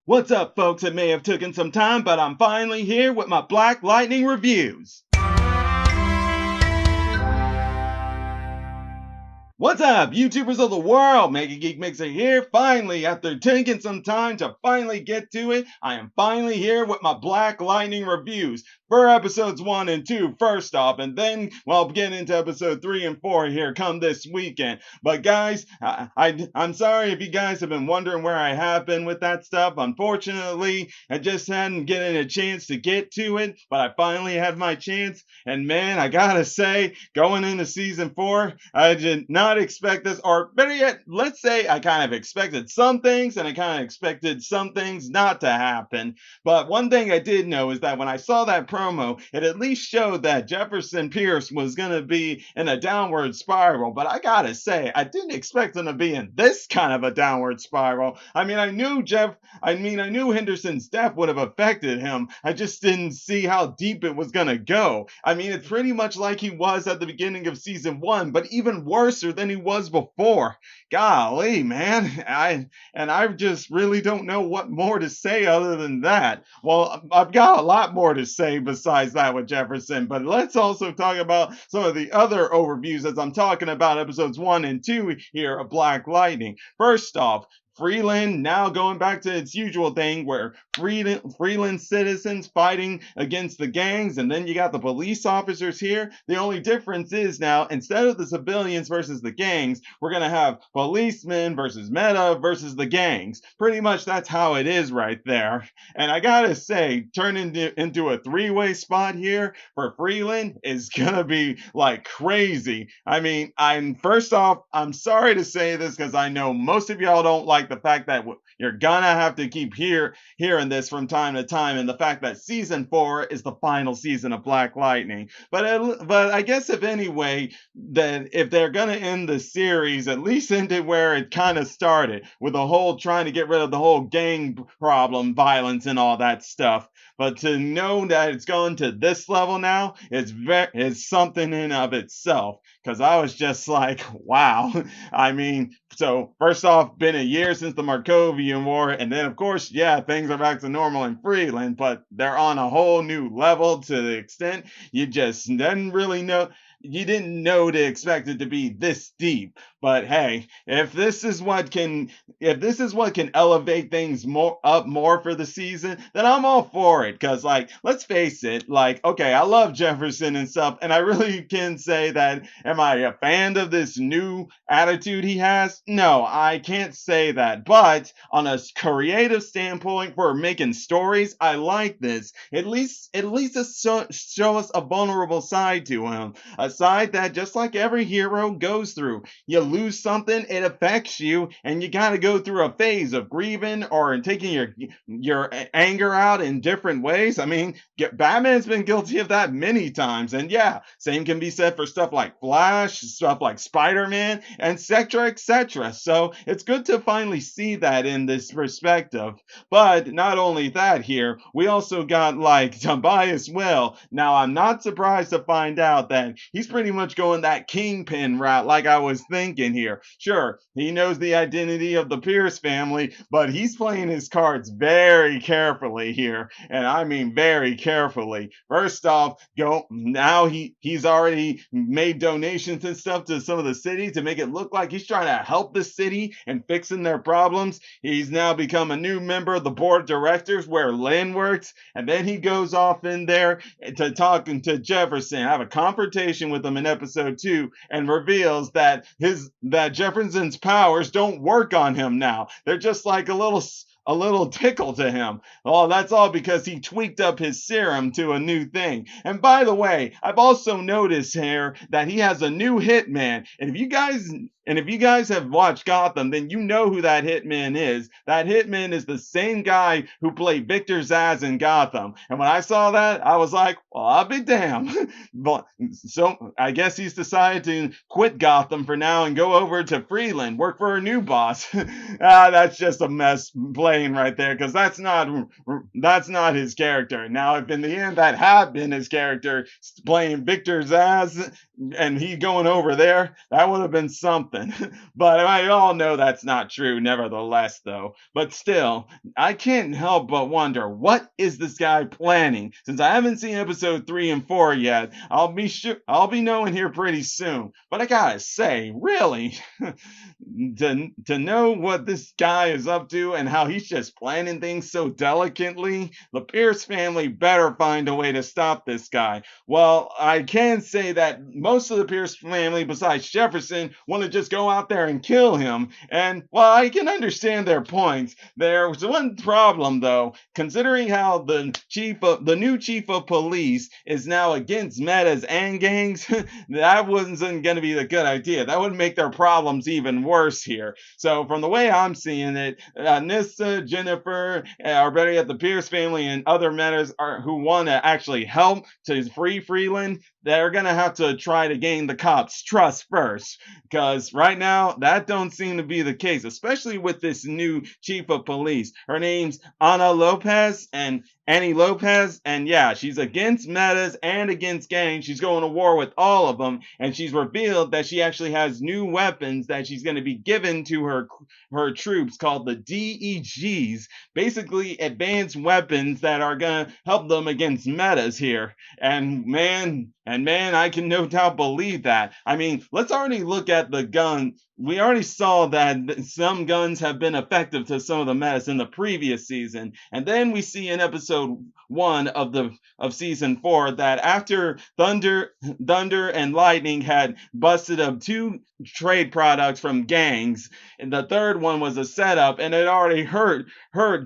What's up, folks? It may have taken some time, but I'm finally here with my Black Lightning reviews. What's up, YouTubers of the world? MegaGeekMixer here. Finally, after taking some time to finally get to it, I am finally here with my Black Lightning reviews for episodes 1 and 2 first off, and then we'll get into episode 3 and 4 here come this weekend. But guys, I'm sorry if you guys have been wondering where I have been with that stuff. Unfortunately, I just hadn't gotten a chance to get to it, but I finally had my chance, and man, I gotta say, going into season 4, I did not expect this, or better yet, let's say I kind of expected some things and I kind of expected some things not to happen. But one thing I did know is that when I saw that promo, it at least showed that Jefferson Pierce was going to be in a downward spiral. But I gotta say, I didn't expect him to be in this kind of a downward spiral. I mean, I knew Henderson's death would have affected him. I just didn't see how deep it was going to go. I mean, it's pretty much like he was at the beginning of season 1, but even worse than he was before. Golly, man. I just really don't know what more to say other than that. Well, I've got a lot more to say besides that with Jefferson, but let's also talk about some of the other overviews as I'm talking about episodes 1 and 2 here of Black Lightning. First off, Freeland now going back to its usual thing where Freeland citizens fighting against the gangs, and then you got the police officers here. The only difference is now, instead of the civilians versus the gangs, we're going to have policemen versus meta versus the gangs. Pretty much that's how it is right there. And I gotta say, turning into a three-way spot here for Freeland is gonna be like crazy. I mean, first off, I'm sorry to say this because I know most of y'all don't like the fact that you're gonna have to keep hearing this from time to time, and the fact that season 4 is the final season of Black Lightning. But I guess if anyway, that if they're gonna end the series, at least end it where it kind of started, with the whole trying to get rid of the whole gang problem, violence, and all that stuff. But to know that it's going to this level now, it's something in of itself. Because I was just like, wow. I mean, so first off, been a year since the Markovian War, and then of course, yeah, things are back to normal in Freeland, but they're on a whole new level to the extent you just didn't really know. You didn't know to expect it to be this deep. But hey, if this is what can elevate things more for the season, then I'm all for it. Cause like, let's face it, like, okay, I love Jefferson and stuff, and I really can say that, am I a fan of this new attitude he has? No, I can't say that. But on a creative standpoint for making stories, I like this. At least show us a vulnerable side to him. A side that, just like every hero goes through, you lose something, it affects you, and you got to go through a phase of grieving or taking your anger out in different ways. I mean, Batman's been guilty of that many times, and yeah, same can be said for stuff like Flash, stuff like Spider-Man, and etc., etc. So it's good to finally see that in this perspective. But not only that, here we also got like Tobias Will. Now I'm not surprised to find out that he's pretty much going that kingpin route, like I was thinking here. Sure, he knows the identity of the Pierce family, but he's playing his cards very carefully here, and I mean very carefully. First off, he's already made donations and stuff to some of the city to make it look like he's trying to help the city and fixing their problems. He's now become a new member of the board of directors where Lynn works, and then he goes off in there to talking to Jefferson, have a confrontation with him in episode 2, and reveals that Jefferson's powers don't work on him now. They're just like a little tickle to him. Oh, that's all because he tweaked up his serum to a new thing. And by the way, I've also noticed here that he has a new hitman. And if you guys have watched Gotham, then you know who that hitman is. That hitman is the same guy who played Victor Zsasz in Gotham. And when I saw that, I was like, well, I'll be damned. But so I guess he's decided to quit Gotham for now and go over to Freeland, work for a new boss. That's just a mess playing right there, because that's not his character. Now, if in the end that had been his character playing Victor Zsasz and he going over there, that would have been something. something. But I all know that's not true, nevertheless, though. But still, I can't help but wonder, what is this guy planning? Since I haven't seen episode 3 and 4 yet, I'll be knowing here pretty soon. But I gotta say, really, to know what this guy is up to and how he's just planning things so delicately, the Pierce family better find a way to stop this guy. Well, I can say that most of the Pierce family, besides Jefferson, want to just go out there and kill him. And while I can understand their points, there's one problem though. Considering how the new chief of police is now against metas and gangs, that wasn't going to be the good idea. That would make their problems even worse here. So from the way I'm seeing it, Nissa, Jennifer, or better yet, the Pierce family and other metas who want to actually help to free Freeland, they're gonna have to try to gain the cops' trust first, because right now that don't seem to be the case, especially with this new chief of police. Her name's Ana Lopez, and Annie Lopez, and yeah, she's against metas and against gangs. She's going to war with all of them, and she's revealed that she actually has new weapons that she's going to be given to her troops called the DEGs, basically advanced weapons that are going to help them against metas here. And man, I can no doubt believe that. I mean, let's already look at the gun. We already saw that some guns have been effective to some of the metas in the previous season. And then we see in episode 1 of season 4 that after Thunder and Lightning had busted up 2 trade products from gangs, and the third one was a setup, and it already hurt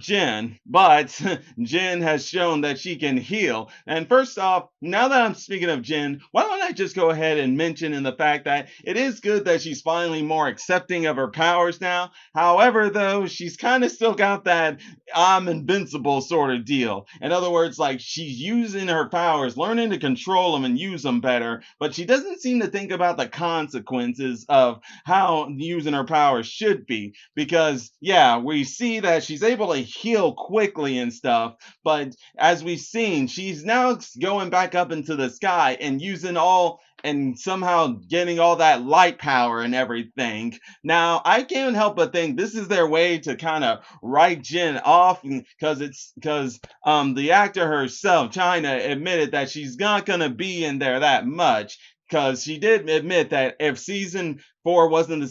Jen. But Jen has shown that she can heal. And first off, now that I'm speaking of Jen, why don't I just go ahead and mention in the fact that it is good that she's finally more accepting of her powers now. However, though, she's kind of still got that I'm invincible sort of deal. In other words, like, she's using her powers, learning to control them and use them better, but she doesn't seem to think about the consequences of how using her powers should be. Because, yeah, we see that she's able to heal quickly and stuff, but as we've seen, she's now going back up into the sky and using all and somehow getting all that light power and everything. Now, I can't help but think this is their way to kind of write Jen off, because the actor herself, China, admitted that she's not gonna be in there that much. Because she did admit that if season 4 wasn't the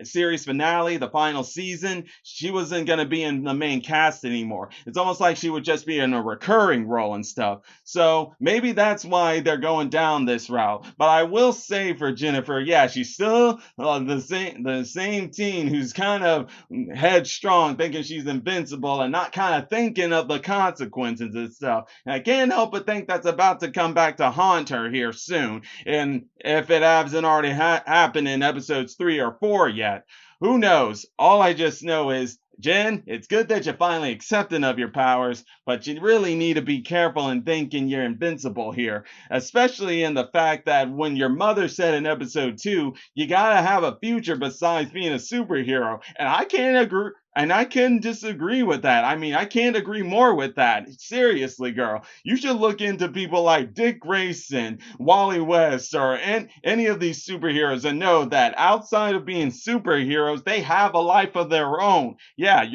series finale, the final season, she wasn't going to be in the main cast anymore. It's almost like she would just be in a recurring role and stuff. So maybe that's why they're going down this route. But I will say for Jennifer, yeah, she's still the same teen who's kind of headstrong, thinking she's invincible and not kind of thinking of the consequences and stuff. And I can't help but think that's about to come back to haunt her here soon. And if it hasn't already happened in episodes 3 or 4 yet, who knows? All I just know is, Jen, it's good that you're finally accepting of your powers, but you really need to be careful in thinking you're invincible here, especially in the fact that when your mother said in episode 2, you gotta have a future besides being a superhero, and I can't agree. And I can disagree with that. I mean, I can't agree more with that. Seriously, girl. You should look into people like Dick Grayson, Wally West, or any of these superheroes and know that outside of being superheroes, they have a life of their own. Yeah,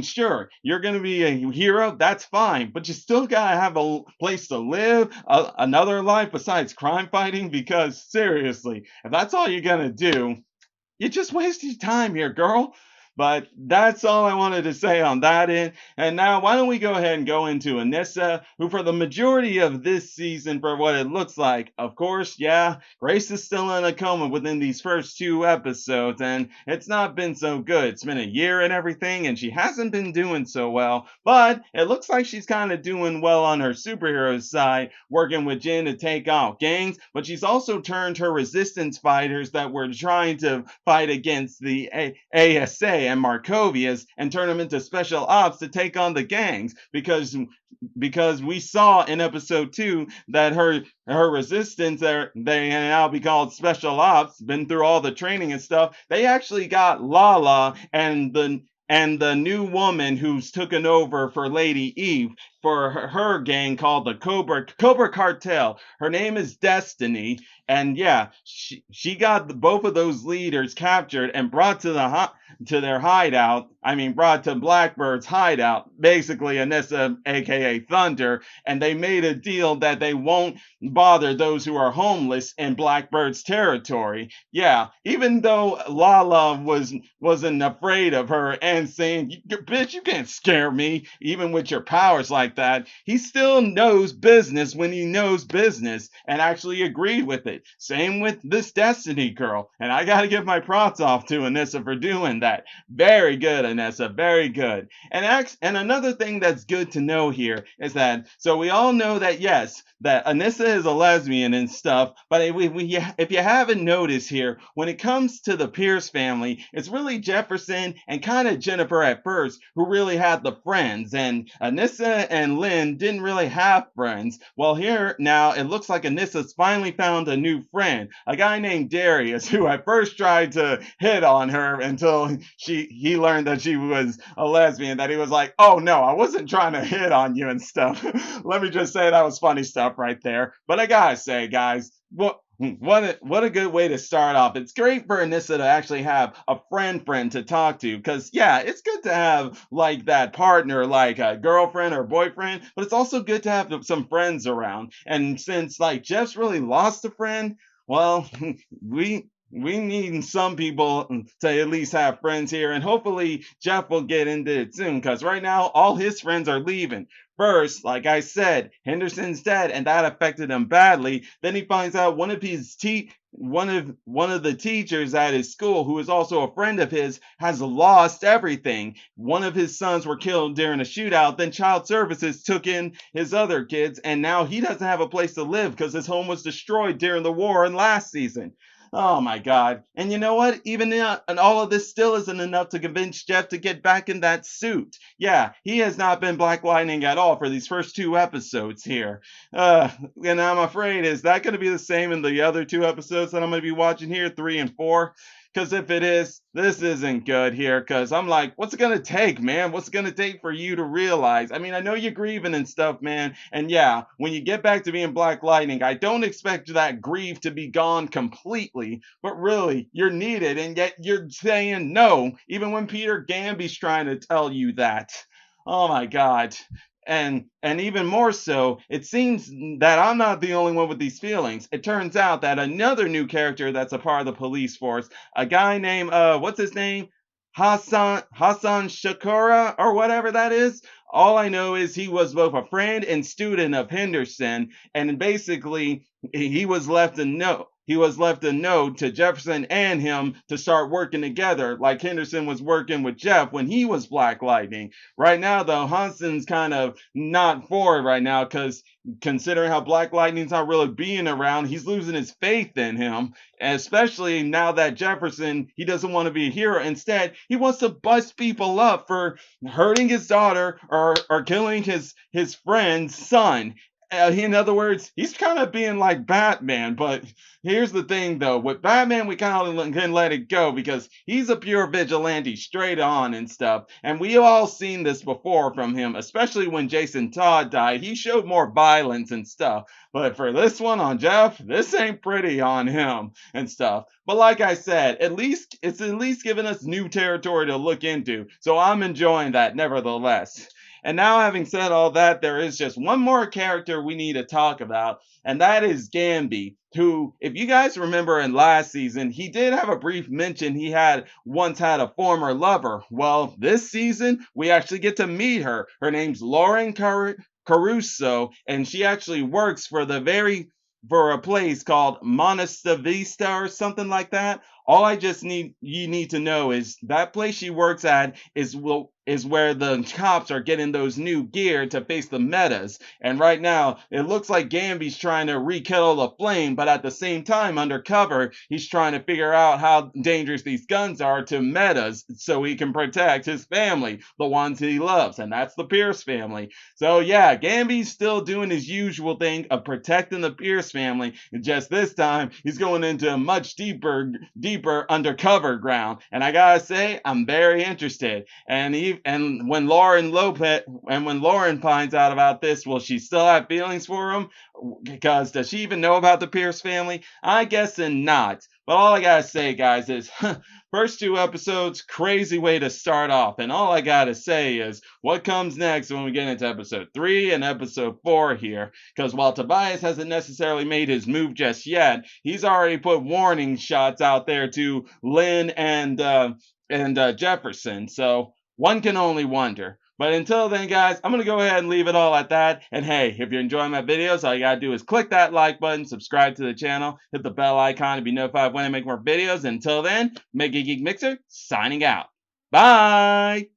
sure, you're gonna be a hero, that's fine, but you still gotta have a place to live, another life besides crime fighting, because seriously, if that's all you're gonna do, you just wasted time here, girl. But that's all I wanted to say on that end. And now, why don't we go ahead and go into Anissa, who for the majority of this season, for what it looks like, of course, yeah, Grace is still in a coma within these first 2 episodes, and it's not been so good. It's been a year and everything, and she hasn't been doing so well. But it looks like she's kind of doing well on her superhero side, working with Jen to take out gangs, but she's also turned her resistance fighters that were trying to fight against the ASA and Markovias and turn them into special ops to take on the gangs, because we saw in episode 2 that her resistance, they now be called special ops, been through all the training and stuff. They actually got Lala and the new woman who's taken over for Lady Eve for her gang called the Cobra Cartel. Her name is Destiny, and yeah, she got both of those leaders captured and brought to to their hideout. I mean, brought to Blackbird's hideout, basically Anissa, aka Thunder, and they made a deal that they won't bother those who are homeless in Blackbird's territory. Yeah, even though Lala wasn't afraid of her and saying, "Bitch, you can't scare me," even with your powers like that, he still knows business when he knows business and actually agreed with it. Same with this Destiny girl, and I gotta give my props off to Anissa for doing that. Very good, Anissa, very good. And another thing that's good to know here is that, so we all know that yes, that Anissa is a lesbian and stuff, but if you haven't noticed here, when it comes to the Pierce family, it's really Jefferson and kind of Jennifer at first who really had the friends, and Anissa and Lynn didn't really have friends. Well, here now it looks like Anissa's finally found a new friend, a guy named Darius, who at first tried to hit on her until he learned that she was a lesbian, that he was like, "Oh no, I wasn't trying to hit on you and stuff." Let me just say that was funny stuff right there. But I gotta say, guys, what a good way to start off. It's great for Anissa to actually have a friend to talk to, because yeah, it's good to have like that partner, like a girlfriend or boyfriend, but it's also good to have some friends around. And since like Jeff's really lost a friend, well, we need some people to at least have friends here, and hopefully Jeff will get into it soon, because right now all his friends are leaving. First, like I said, Henderson's dead, and that affected him badly. Then he finds out one of the teachers at his school, who is also a friend of his, has lost everything. One of his sons were killed during a shootout. Then Child Services took in his other kids, and now he doesn't have a place to live because his home was destroyed during the war and last season. Oh my God. And you know what? Even and all of this still isn't enough to convince Jeff to get back in that suit. Yeah, he has not been Black Lightning at all for these first 2 episodes here. And I'm afraid, is that going to be the same in the other 2 episodes that I'm going to be watching here, 3 and 4? Because if it is, this isn't good here. Because I'm like, what's it going to take, man? What's it going to take for you to realize? I mean, I know you're grieving and stuff, man. And yeah, when you get back to being Black Lightning, I don't expect that grief to be gone completely. But really, you're needed. And yet you're saying no, even when Peter Gamby's trying to tell you that. Oh my God. And even more so, it seems that I'm not the only one with these feelings. It turns out that another new character that's a part of the police force, a guy named what's his name? Hassan Shakura or whatever that is. All I know is he was both a friend and student of Henderson, and basically he was left a note. He was left a note to Jefferson and him to start working together, like Henderson was working with Jeff when he was Black Lightning. Right now, though, Hanson's kind of not for it right now, because considering how Black Lightning's not really being around, he's losing his faith in him, especially now that Jefferson, he doesn't want to be a hero. Instead, he wants to bust people up for hurting his daughter or killing his friend's son. In other words, he's kind of being like Batman, but here's the thing though, with Batman we kind of can let it go because he's a pure vigilante straight on and stuff, and we all seen this before from him, especially when Jason Todd died. He showed more violence and stuff, but for this one on Jeff, this ain't pretty on him and stuff. But like I said, it's at least giving us new territory to look into, so I'm enjoying that nevertheless. And now, having said all that, there is just one more character we need to talk about, and that is Gamby, who, if you guys remember in last season, he did have a brief mention he had once had a former lover. Well, this season, we actually get to meet her. Her name's Lauren Caruso, and she actually works for for a place called Monesta Vista or something like that. All you need to know is that place she works at is where the cops are getting those new gear to face the metas. And right now, it looks like Gamby's trying to rekindle the flame, but at the same time, undercover, he's trying to figure out how dangerous these guns are to metas so he can protect his family, the ones he loves, and that's the Pierce family. So yeah, Gamby's still doing his usual thing of protecting the Pierce family, and just this time, he's going into a much deeper deeper undercover ground. And I gotta say, I'm very interested. And when Lauren finds out about this, will she still have feelings for him? Because does she even know about the Pierce family? I guess not. But all I gotta say, guys, is first 2 episodes, crazy way to start off. And all I gotta say is what comes next when we get into episode 3 and episode 4 here. Because while Tobias hasn't necessarily made his move just yet, he's already put warning shots out there to Lynn and Jefferson. So one can only wonder. But until then, guys, I'm going to go ahead and leave it all at that. And hey, if you're enjoying my videos, all you got to do is click that like button, subscribe to the channel, hit the bell icon to be notified when I make more videos. Until then, MegaGeekMixer signing out. Bye!